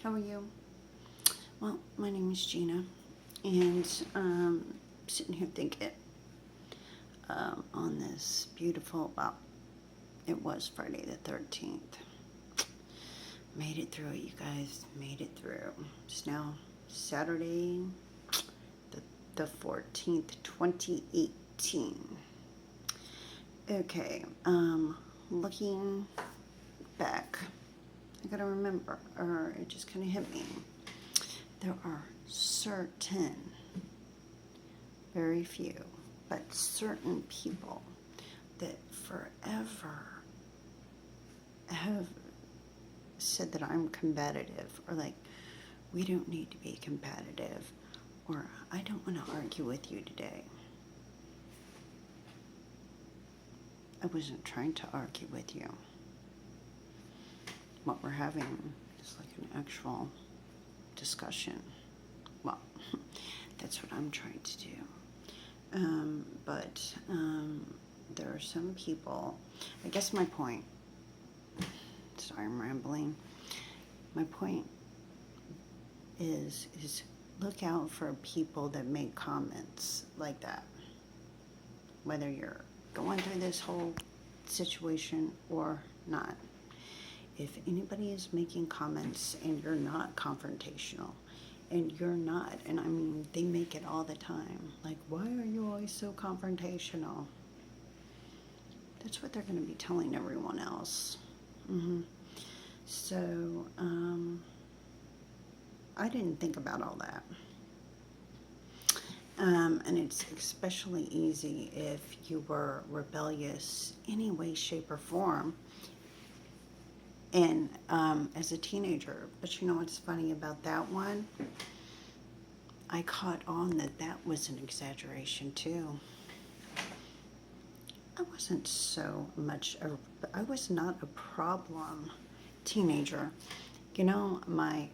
How are you? Well, my name is Gina, and sitting here thinking on this beautiful, well, it was Friday the 13th. Made it through it, you guys. Made it through. It's now Saturday, the 14th, 2018. Okay, looking back, I gotta remember, or it just kind of hit me. There are certain, very few, but certain people that forever have said that I'm combative, or like, we don't need to be combative, or I don't want to argue with you today. I wasn't trying to argue with you. What we're having is like an actual discussion. Well, that's what I'm trying to do. But there are some people, I guess my point, sorry I'm rambling, my point is look out for people that make comments like that. Whether you're going through this whole situation or not. If anybody is making comments and you're not confrontational, and you're not, and I mean, they make it all the time. Like, why are you always so confrontational? That's what they're going to be telling everyone else. So, I didn't think about all that. And it's especially easy if you were rebellious any way, shape, or form. And as a teenager. But you know what's funny about that one? I caught on that was an exaggeration too. I wasn't so much, I was not a problem teenager. You know, my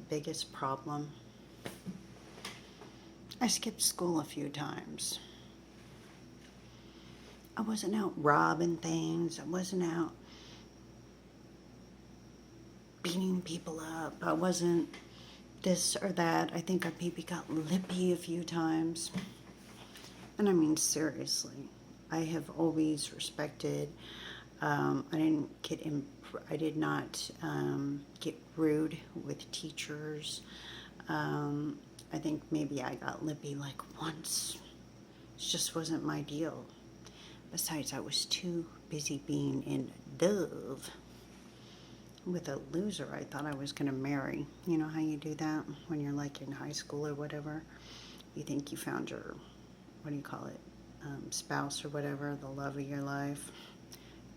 biggest problem, I skipped school a few times. I wasn't out robbing things. I wasn't out beating people up. I wasn't this or that. I think I maybe got lippy a few times. And I mean, seriously, I have always respected, I did not get rude with teachers. I think maybe I got lippy like once. It just wasn't my deal. Besides, I was too busy being in love with a loser I thought I was going to marry. You know how you do that when you're like in high school or whatever? You think you found your, what do you call it, spouse or whatever, the love of your life.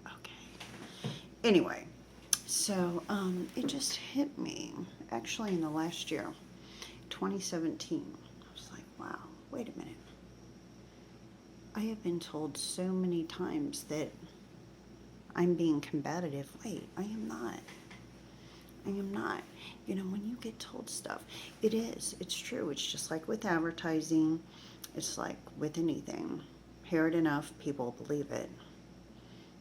Okay. Anyway, so it just hit me, actually in the last year, 2017. I was like, wow, wait a minute. I have been told so many times that I'm being combative. Wait, I am not. I am not. You know, when you get told stuff, it's true. It's just like with advertising. It's like with anything. Hear it enough, people believe it.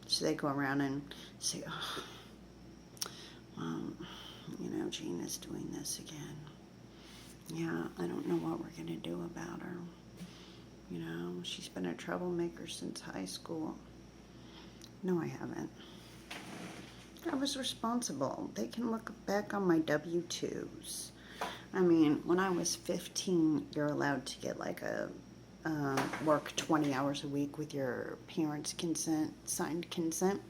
So they go around and say, oh, well, you know, Gina's doing this again. Yeah, I don't know what we're going to do about her. You know, she's been a troublemaker since high school. No, I haven't. I was responsible. They can look back on my W-2s. I mean, when I was 15, you're allowed to get like a work 20 hours a week with your parents' consent, signed consent.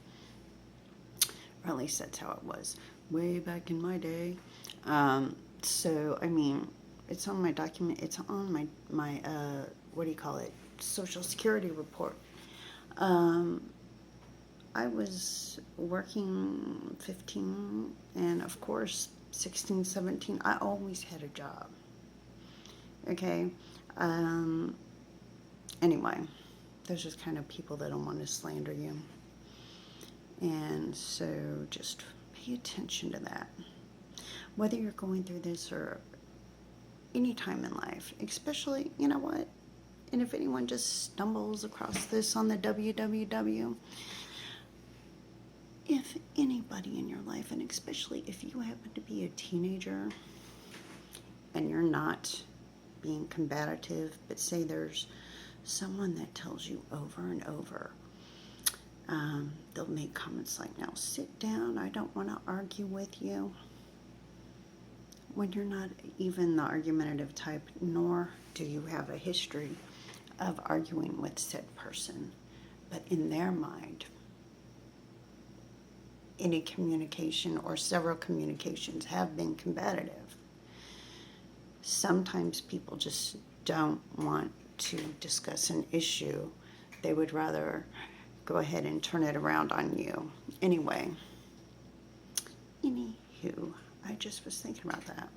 Or at least that's how it was way back in my day. So, I mean, it's on my document. It's on my what do you call it? Social Security report. I was working 15 and of course 16, 17. I always had a job. Okay. Anyway, there's just kind of people that don't want to slander you. And so just pay attention to that. Whether you're going through this or any time in life, especially, you know what? And if anyone just stumbles across this on the www, if anybody in your life, and especially if you happen to be a teenager and you're not being combative, but say there's someone that tells you over and over, they'll make comments like, now sit down, I don't want to argue with you. When you're not even the argumentative type, nor do you have a history of arguing with said person, but in their mind, any communication or several communications have been combative. Sometimes people just don't want to discuss an issue. They would rather go ahead and turn it around on you. Anyway, anywho, I just was thinking about that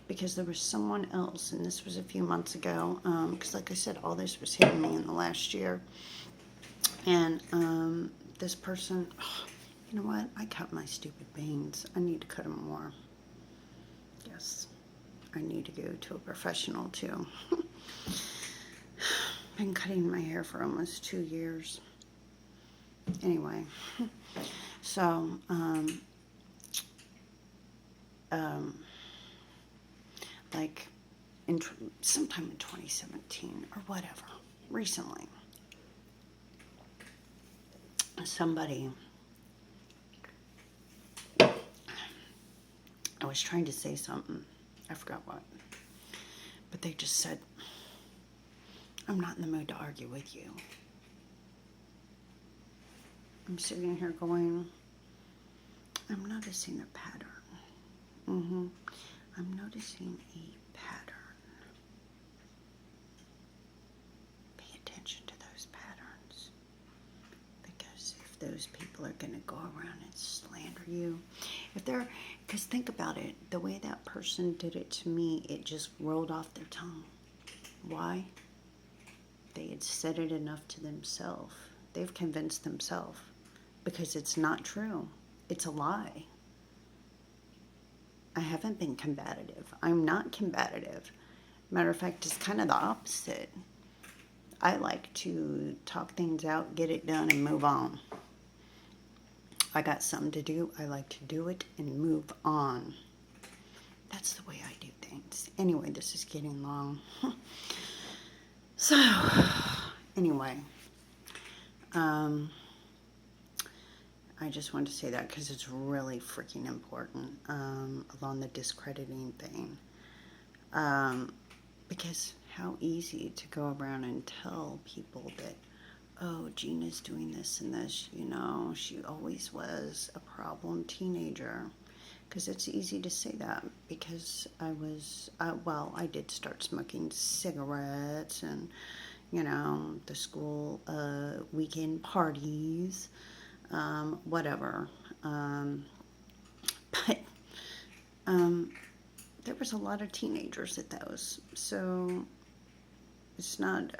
because there was someone else, and this was a few months ago, because like I said, all this was hitting me in the last year. And this person, oh, you know what? I cut my stupid bangs. I need to cut them more. Yes, I need to go to a professional too. Been cutting my hair for almost 2 years. Anyway, so like sometime in 2017 or whatever, recently, somebody, I was trying to say something, I forgot what, but they just said, I'm not in the mood to argue with you. I'm sitting here going, I'm noticing a pattern. I'm noticing a pattern. Pay attention to those patterns. Because if those people are going to go around and slander you, because think about it, the way that person did it to me, it just rolled off their tongue. Why? They had said it enough to themselves. They've convinced themselves. Because it's not true. It's a lie. I haven't been combative. I'm not combative. Matter of fact, it's kind of the opposite. I like to talk things out, get it done, and move on. I got something to do. I like to do it and move on. That's the way I do things. Anyway, this is getting long. So, anyway, I just wanted to say that because it's really freaking important along the discrediting thing. Because how easy to go around and tell people that, oh, Gina's doing this and this, you know, she always was a problem teenager. Because it's easy to say that because I did start smoking cigarettes and, you know, the school weekend parties. Whatever. But there was a lot of teenagers at those, so it's not.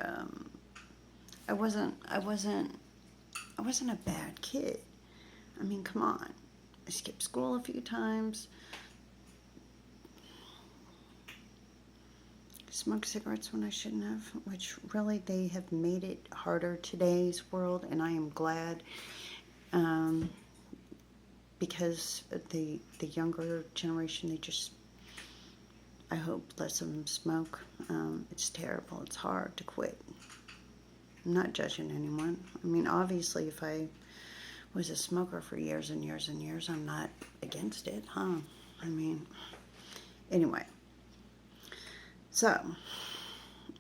I wasn't a bad kid. I mean, come on. I skipped school a few times. Smoked cigarettes when I shouldn't have, which really they have made it harder today's world, and I am glad. Because the younger generation, I hope less of them smoke. It's terrible. It's hard to quit. I'm not judging anyone. I mean, obviously, if I was a smoker for years and years and years, I'm not against it, huh? I mean, anyway. So,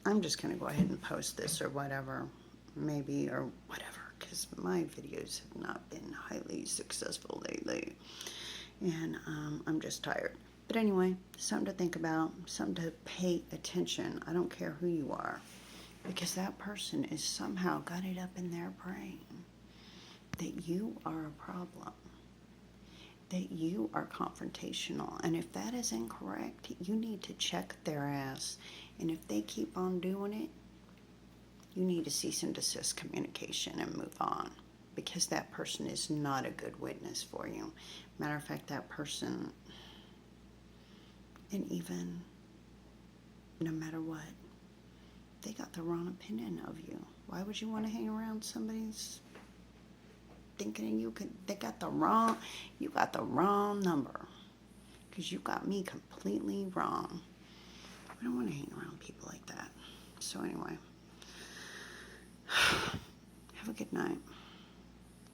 I'm just going to go ahead and post this or whatever, maybe, or whatever. Because my videos have not been highly successful lately. And I'm just tired. But anyway, something to think about, something to pay attention. I don't care who you are. Because that person is somehow got it up in their brain that you are a problem. That you are confrontational. And if that is incorrect, you need to check their ass. And if they keep on doing it, you need to cease and desist communication and move on, because that person is not a good witness for you. Matter of fact, that person, and even no matter what, they got the wrong opinion of you. Why would you want to hang around somebody's thinking they got you got the wrong number. Because you got me completely wrong. I don't want to hang around people like that. So anyway, have a good night.